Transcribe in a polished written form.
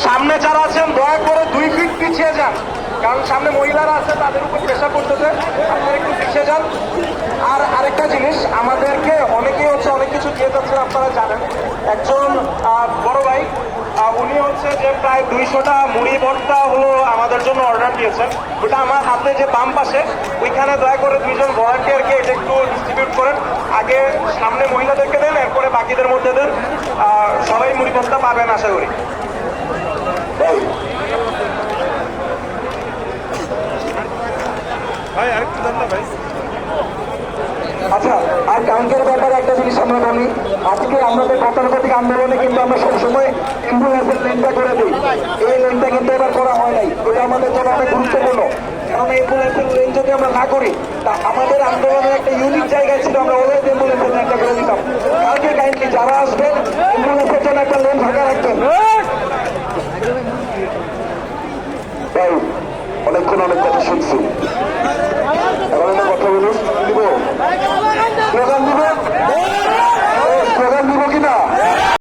সামনে যারা আছেন দয়া করে 2 ফিট পিছিয়ে যান, কারণ সামনে মহিলারা আছে, তাদের উপর প্রেশার করতেছে, আপনারা একটু পিছিয়ে যান। আর আরেকটা জিনিস, আমাদেরকে অনেকেই অনেক কিছু দিয়ে যাচ্ছে, আপনারা জানেন। একজন বড় ভাই, উনি যে প্রায় 200টা মুড়ি ভর্তা আমাদের জন্য অর্ডার দিয়েছেন। ওটা আমার হাতে যে বাম পাশে, ওইখানে দয়া করে 2জন ভলান্টিয়ারকে এটা একটু ডিস্ট্রিবিউট করেন। আগে সামনে মহিলাদেরকে দেন, এরপরে বাকিদের মধ্যে দেন। সবাই মুড়ি ভর্তা পাবেন আশা করি। ভাই আরেকটু দেন না ভাই। আচ্ছা, আর কাউন্টের ব্যাপারে একটা জিনিস আমরা বলি, আজকে আমাদের গতানুগতিক আন্দোলনে কিন্তু আমরা সবসময় অ্যাম্বুলেন্সের লেনটা করে দিই। এই লেনটা কিন্তু এবার করা হয় নাই, এটা আমাদের জন্য অনেক গুরুত্বপূর্ণ। কারণ অ্যাম্বুলেন্সের লেন যদি আমরা না করি, তা আমাদের আন্দোলনের একটা ইউনিক জায়গায় ছিল, আমরা অলওয়েজ অ্যাম্বুলেন্সের লেনটা করে দিতাম। কালকে কাইন্ডলি যারা আসবেন অ্যাম্বুলেন্সের জন্য একটা লেন